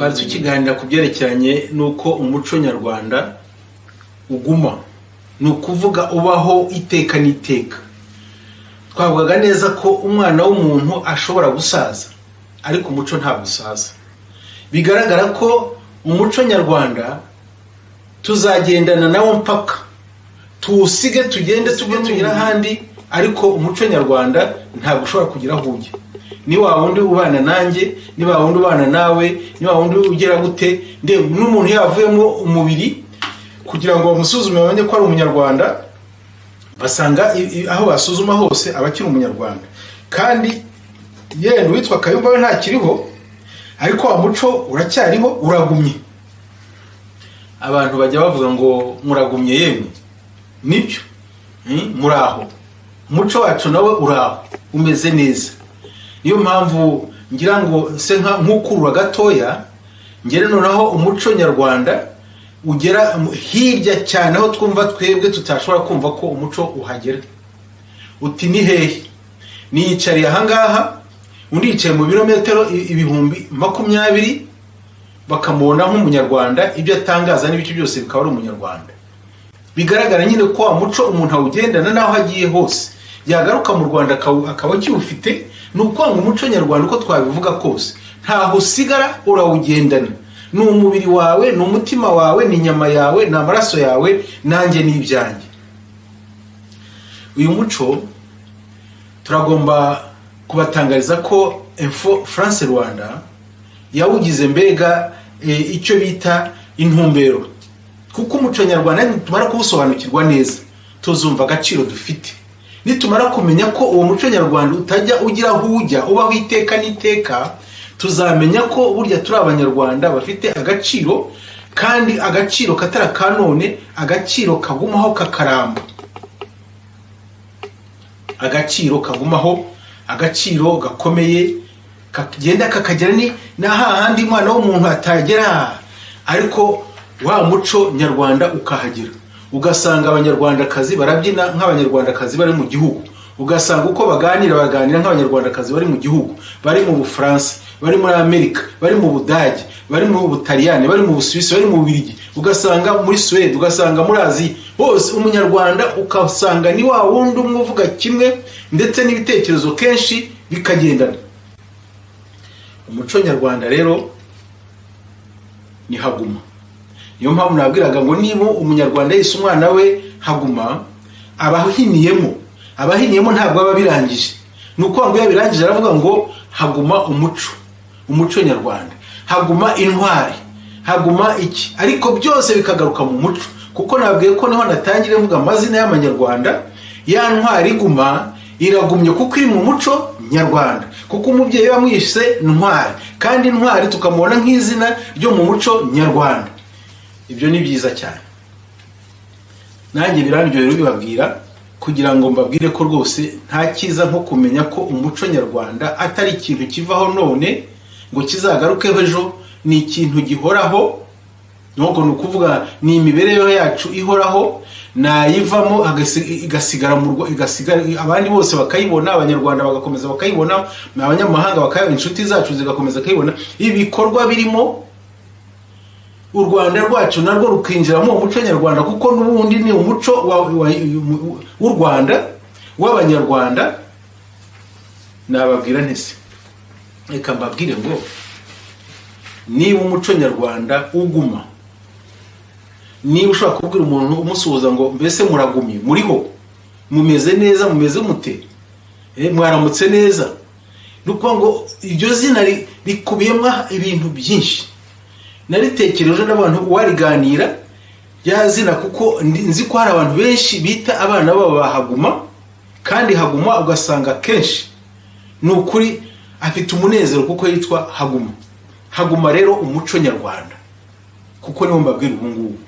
twari tukiganira ku byerekeranye n'uko umuco nyarwanda uguma, ni ukuvuga ubaho iteka n'iteka. Twavugaga neza ko umwana w'umuntu ashobora gusaza ariko umuco ntabwo usaza. Bigaragara ko umuco nyarwanda tuzagendana nawo mpaka tuwusige tugende tugira ahandi, ariko umuco nyarwanda ntabwo ushobora kugira aho ujya. Ni wa wundi ubana nanjye, ni wa wundi ubana nawe, ni wa wundi ugera gute. N'umuntu yavuyemo umubiri kugira ngo bamusuzume bamenye ko ari umunyarwanda, basanga aho basuzuma hose abakiri umunyarwanda. Kandi yenda witwa Kayumba we ntakiriho, ariko wa muco uracyariho, uragumye. Abantu bajya bavuga ngo muragumye, yemwe nibyo, muraho. Umuco wacu nawe uraho, umeze neza. Niyo mpamvu ngira ngo se nk'ukurura gatoya, ngere noneho umuco nyarwanda ugera hirya cyane aho twumva twebwe tutashobora kumva ko umuco uhagera. Uti ni hehe? Niyicariye ahangaha, undi yicaye mu birometero 20,000, bakamubona nk'umunyarwanda, ibyo atangaza n'ibiki byose bikaba ari umunyarwanda. Bigaragara nyine ko wa muco umuntu awugendana naho agiye hose, yagaruka mu Rwanda akaba kiwufite. Ni ukwanga umuco nyarwanda uko twabivuga kose, ntaho usigara, urawugendana. Ni umubiri wawe, ni umutima wawe, ni inyama yawe, ni amaraso yawe, nanjye n'ibyanjye. Uyu muco turagomba kubatangariza ko Info France Rwanda yawugize mbega icyo bita intumbero, kuko umuco nyarwanda nitumara kuwusobanukirwa neza tuzumva agaciro dufite. Nitumara kumenya ko uwo muco nyarwanda utajya ugira aho ujya, ubaho iteka n'iteka, tuzamenya ko burya turi abanyarwanda bafite agaciro, kandi agaciro katara kanone, agaciro kagumaho kakaramba, agaciro kagumaho, agaciro gakomeye kagenda kakagera ni hahandi umwana w'umuntu atagera, ariko wa muco nyarwanda ukahagera. Ugasanga abanyarwandakazi barabyina nk'abanyarwandakazi bari mu gihugu, ugasanga uko baganira nk'abanyarwandakazi bari mu gihugu, bari mu Bufaransa, bari muri Amerika, bari mu Budage, bari mu Butaliyani, bari mu Busuwisi, bari mu Bubiligi, ugasanga muri Sweden, ugasanga muri Aziya. Bose umunyarwanda ukasanga ni wa wundi umwe uvuga kimwe, ndetse n'ibitekerezo kenshi bikagendana. Umuco nyarwanda rero ni haguma. Niyo mpamvu nabwiraga ngo niba umunyarwanda yise umwana we haguma, abahiniyemo ntabwo aba birangije. Nuko ngo yabirangije aravuga ngo haguma umuco nyarwanda, haguma intwari, haguma iki, ariko byose bikagaruka mu muco. Kuko nabwiye ko niho natangire mvuga amazina y'amanyarwanda, ya ntwari iguma iragumye kuko iri mu muco nyarwanda, kuko umubyeyi bamwise ntwari, kandi ntwari tukamubona nk'izina ryo mu muco nyarwanda. Ibyo ni byiza cyane. Nanjye birandyohera bibabwira, kugira ngo mbabwire ko rwose nta cyiza nko kumenya ko umuco nyarwanda atari ikintu kivaho none ngo kizagarukeho ejo, ni ikintu gihoraho. Nuko nukuvuga ni imibereho yacu ihoraho, nayivamo igasigara abandi bose bakayibona, abanyarwanda bagakomeza bakayibona, abanyamahanga bakayibona, inshuti zacu zigakomeza bakayibona. Ibikorwa birimo u Rwanda rwacu narwo rukinjiramo umuco nyarwanda, kuko n'ubundi ni umuco w'u Rwanda w'abanyarwanda. Nababwira ntese, reka mbabwire ngo niba umuco nyarwanda uguma, niba ushobora kubwira umuntu umusuhuza ngo mbese muragumye, muriho, mumeze neza, mumeze mute, mwaramutse neza, nuko ngo iryo zina rikubiyemo ibintu byinshi. Naritekereje n'abantu uwariganira yazina, kuko nzi ko hari abantu benshi bita abana babo bahaguma, kandi haguma ugasanga kenshi ni ukuri afite umunezero kuko yitwa haguma. Haguma rero umuco nyarwanda, kuko niwo mbabwira ubu ngubu,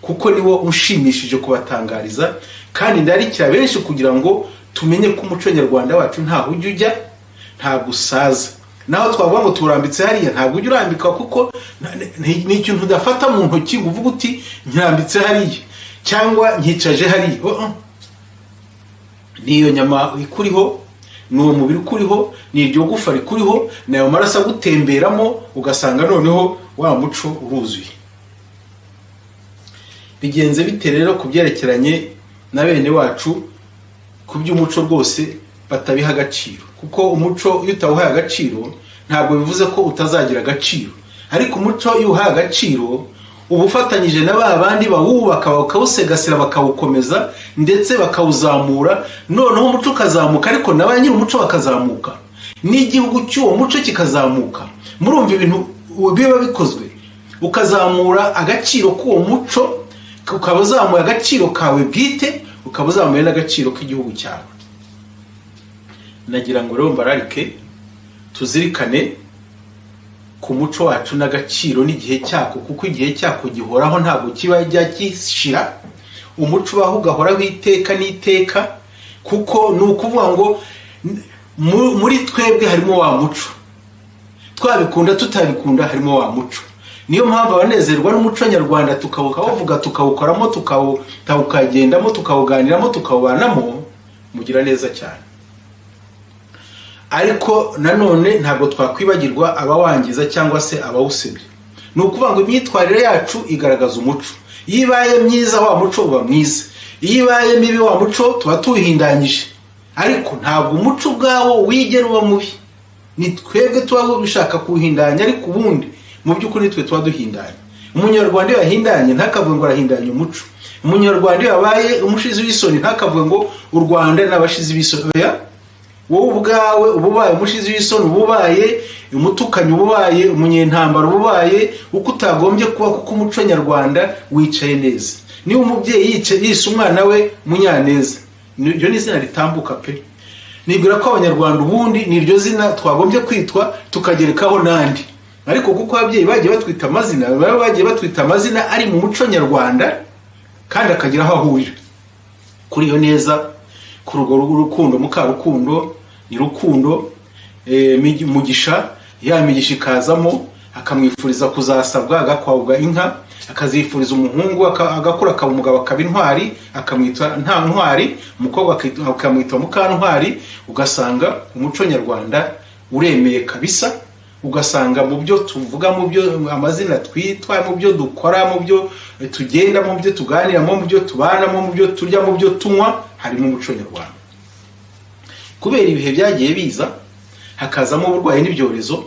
kuko niwo ushimishije kubatangariza, kandi ndarikira benshi kugira ngo tumenye ko umuco nyarwanda wacu ntaho ujya, ntabwo usaza. Naho twavuga ngo turambitse hariya, ntabwo ujya urambika, kuko ni ikintu udafata mu ntoki ngo uvuge uti nyirambitse hariya cyangwa nkicaje hariya. Niyo nyama ikuriho, n'uwo mubiri kuriho, n'iryo gufa rikuriho, nayo maraso agutemberamo, ugasanga noneho wa muco uruzuye. Bigenze bite rero kubyerekeranye na bene wacu ku by'umuco rwose batabiha agaciro? Kuko umuco iyo utawuhaye agaciro ntabwo bivuze ko utazagira agaciro, ariko umuco iyo uhaye agaciro uba ufatanyije na ba bandi bawubaka bakawusegasira bakawukomeza ndetse bakawuzamura, noneho umuco ukazamuka ariko na ba nyiri umuco bakazamuka, n'igihugu cy'uwo muco kikazamuka. Murumva ibintu biba bikozwe, ukazamura agaciro k'uwo muco, ukaba uzamuye agaciro kawe bwite, ukaba uzamuye n'agaciro k'igihugu cyawe. Nagira ngo rero mbararike tuzirikane ku muco wacu n'agaciro n'igihe cyako, kuko igihe cyako gihoraho ntabwo kiba gishira. Umuco ubaho ugahoraho iteka n'iteka, kuko ni ukuvuga ngo muri twebwe harimo wa muco, twabikunda tutabikunda harimo wa muco. Niyo mpamvu abanezerwa n'umuco nyarwanda tukawuvuga, tukawukoramo, tukawukagendamo, tukawuganiramo, tukawubanamo, mugira neza cyane. Ariko nanone ntabwo twakwibagirwa abawangiza cyangwa se abawusebya. Ni ukuvuga ngo imyitwarire yacu igaragaza umuco. Iyo ibaye myiza wa muco uba mwiza, iyo ibaye mibi wa muco tuba tuwihindanyije. Ariko ntabwo umuco ubwawo wigera uba mubi, ni twebwe tuba bishaka kuwuhindanya, ariko ubundi mu by'ukuri twe tuba duhindanye. Umunyarwanda iyo yahindanye ntakavuge ngo arahindanye umuco. Umunyarwanda iyo yabaye umushizi w'isoni ntakavuge ngo u Rwanda n'abashizi b'isoni. Wowe ubwawe ububaye umushizi w'isoni, ububaye umutukanyi, ububaye umunyentambara, ububaye uko utagombye kuba, kuko umuco nyarwanda wicaye neza. Niba umubyeyi yise umwana we Munyaneza, niryo ni izina ritambuka pe. Nibwira ko abanyarwanda ubundi niryo zina twagombye kwitwa tukagerekaho nandi. Ariko kuko ababyeyi bagiye batwita amazina, baba bagiye batwita amazina ari mu muco nyarwanda kandi akagira aho ahurira kuri iyo neza, ku rugo rw'urukundo. Mukarukundo ni Rukundo, Mugisha, ya Migisha ikazamo, akamwifuriza kuzasabwa agakwabwa inka, akazifuriza umuhungu agakura akaba umugabo akaba intwari, akamwita nta ntwari, umukobwa akamwita Mukantwari. Ugasanga umuco nyarwanda uremeye kabisa, ugasanga mu byo tuvuga, mu byo amazina twitwa, mu byo dukora, mu byo tugenda, mu byo tuganiramo, mu byo tubanamo, mu byo turya, mu byo tunywa, harimo umuco nyarwanda. Kubera ibihe byagiye biza hakazamo uburwayi n'ibyorezo,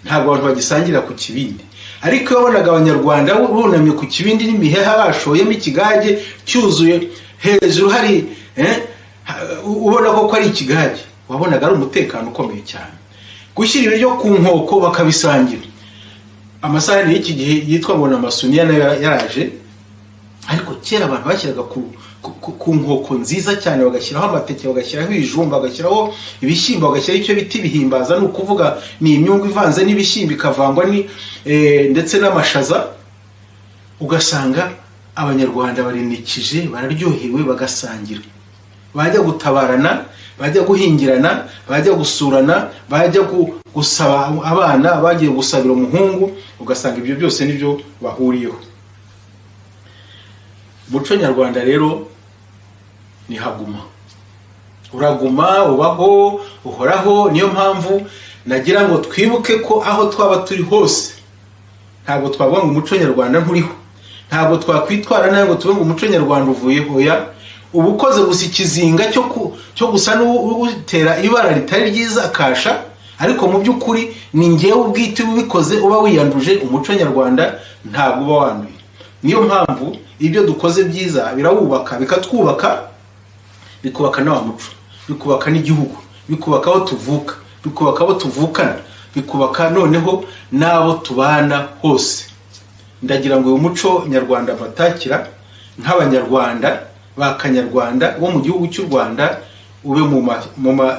ntabwo abantu bagisangira ku kibindi. Ariko iyo wabonaga abanyarwanda bunamye ku kibindi n'imiheha bashoyemo ikigage cyuzuye hejuru, hari ubona ko ari ikigage, wabonaga ari umutekano ukomeye cyane. Gushyira ibiryo ku nkoko bakabisangira. Amasahani y'iki gihe yitwa ngo n'amasuniya nayo yaraje, ariko kera abantu bashyiraga ku nkoko nziza cyane, bagashyiraho amateke, bagashyiraho ibijumba, bagashyiraho ibishyimbo, bagashyiraho icyo biti bihimbaza. Ni ukuvuga ni imyungu ivanze n'ibishyimbo ikavangwa ndetse n'amashaza. Ugasanga abanyarwanda barinikije, bararyohewe, bagasangira. Bajya gutabarana, bajya guhingirana, bajya gusurana, bajya gusaba abana, bagiye gusabira umuhungu, ugasanga ibyo byose nibyo bahuriyeho. Umuco nyarwanda rero ni haguma, uraguma, ubaho, uhoraho. Niyo mpamvu nagira ngo twibuke ko aho twaba turi hose ntabwo twavuga ngo umuco nyarwanda nturiho, ntabwo twakwitwara nayo ngo tuvuge ngo umuco nyarwanda uvuyeho. Ya uba ukoze gusa ikizinga cyo gusa n'utera ibara ritari ryiza kasha, ariko mu by'ukuri ni ngewe ubwite ubikoze, uba wiyanduje umuco nyarwanda, ntabwo uba wanduye. Niyo mpamvu ibyo dukoze byiza birawubaka, bikatwubaka, bikubaka na wa muco, bikubaka n'igihugu, bikubaka aho tuvuka, bikubaka abo tuvukana, bikubaka noneho n'abo tubana hose. Ndagira ngo uyu muco nyarwanda batakira nk'abanyarwanda bakanyarwanda bo mu gihugu cy'u Rwanda ube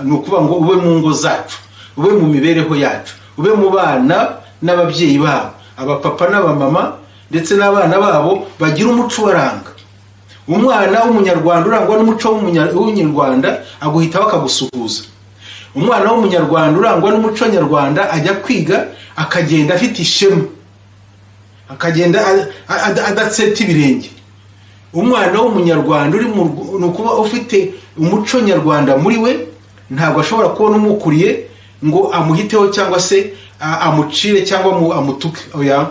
nukuvuga ngo ube mu ngo zacu, ube mu mibereho yacu, ube mu bana n'ababyeyi babo, abapapa n'abamama ndetse n'abana babo bagira umuco waranga. Umwana w'umunyarwanda urangwa n'umuco w'umunyarwanda aguhita bakagusuhuza. Umwana w'umunyarwanda urangwa n'umuco nyarwanda ajya kwiga akagenda afite ishema, akagenda adatseta ibirenge. Umwana w'umunyarwanda uri nukuba ufite umuco nyarwanda muri we ntabwo ashobora kubona umukuriye ngo amuhiteho cyangwa se amucire cyangwa amutuke. Oya,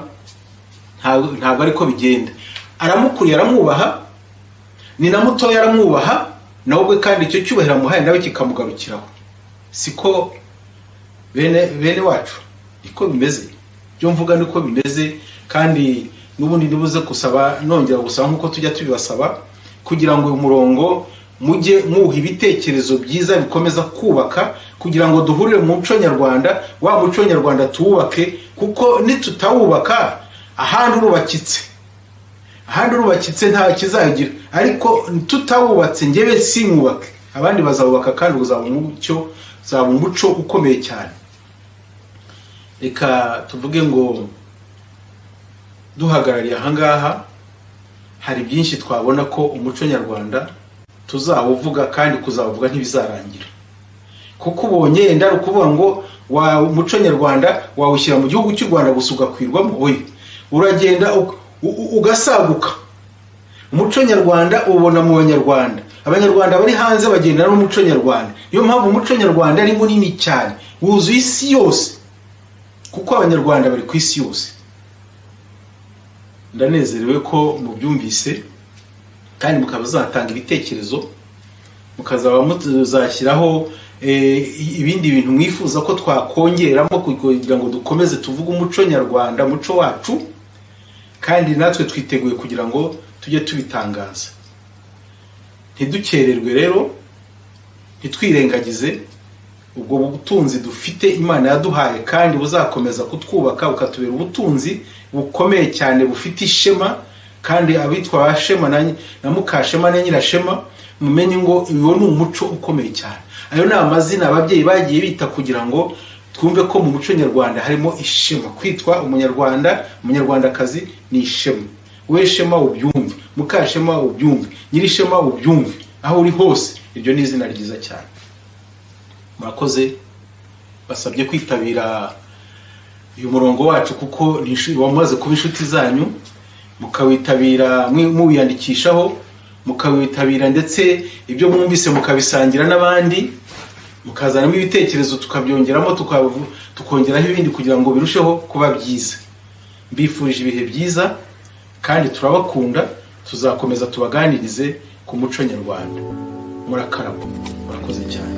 ntabwo ariko bigenda. Aramukuriye, aramwubaha, ni na mutoya aramwubaha, nawe ubwe kandi icyo cyubahiro amuhaye nawe kikamugarukiraho. Siko bene wacu niko bimeze, byo mvuga niko bimeze. Kandi n'ubundi ndibuze kusaba, nongera gusaba nkuko tujya tubibasaba, kugira ngo uyu murongo mujye muha ibitekerezo byiza bikomeza kubaka, kugira ngo duhurire mu muco nyarwanda, wa muco nyarwanda tuwubake, kuko nitutawubaka ahandi urubakitse nta kizagira. Ariko tutawubatse njyewe simwubake, abandi bazawubaka kandi uzaba umuco ukomeye cyane. Reka tuvuge ngo duhagarariye ahangaha, hari byinshi twabona ko umuco nyarwanda tuzawuvuga kandi kuzavuga ntibizarangira. Kuko ubonye yenda ari ukuvuga ngo umuco nyarwanda wawushyira mu gihugu cy'u Rwanda gusa ugakwirwamo, oya, uragenda ugasaguka. Umuco nyarwanda ubona mu Banyarwanda, Abanyarwanda bari hanze bagenda n'umuco nyarwanda. Niyo mpamvu umuco nyarwanda ari munini cyane, wuzuye isi yose, kuko Abanyarwanda bari ku isi yose. Ndanezerewe ko mubyumvise kandi mukabazatanga ibitekerezo, mukazaba muzashyiraho ibindi bintu mwifuza ko twakongeramo kugira ngo dukomeze tuvuge umuco nyarwanda, umuco wacu, kandi natwe twiteguye kugira ngo tujye tubitangaza. Ntidukererwe rero, ntitwirengagize ubwo butunzi dufite Imana yaduhaye, kandi buzakomeza kutwubaka bukatubera ubutunzi bukomeye cyane bufite ishema. Kandi abitwa Bashema na Mukashema na Nyirashema, mumenye ngo uwo ni umuco ukomeye cyane. Ayo ni amazina ababyeyi bagiye bita kugira ngo twumve ko mu muco nyarwanda harimo ishema. Kwitwa umunyarwanda, umunyarwandakazi ni ishema. We Shema ubyumve, Mukashema ubyumve, Nyirishema ubyumve, aho uri hose iryo ni izina ryiza cyane. Murakoze, basabye kwitabira uyu murongo wacu kuko wamaze kuba inshuti zanyu, mukawitabira muwiyandikishaho, mukawitabira ndetse ibyo mwumvise mukabisangira n'abandi, mukazanamo ibitekerezo tukabyongeramo, tukongeraho ibindi kugira ngo birusheho kuba byiza. Mbifurije ibihe byiza kandi turabakunda, tuzakomeza tubaganirize ku muco nyarwanda. Murakarama, murakoze cyane.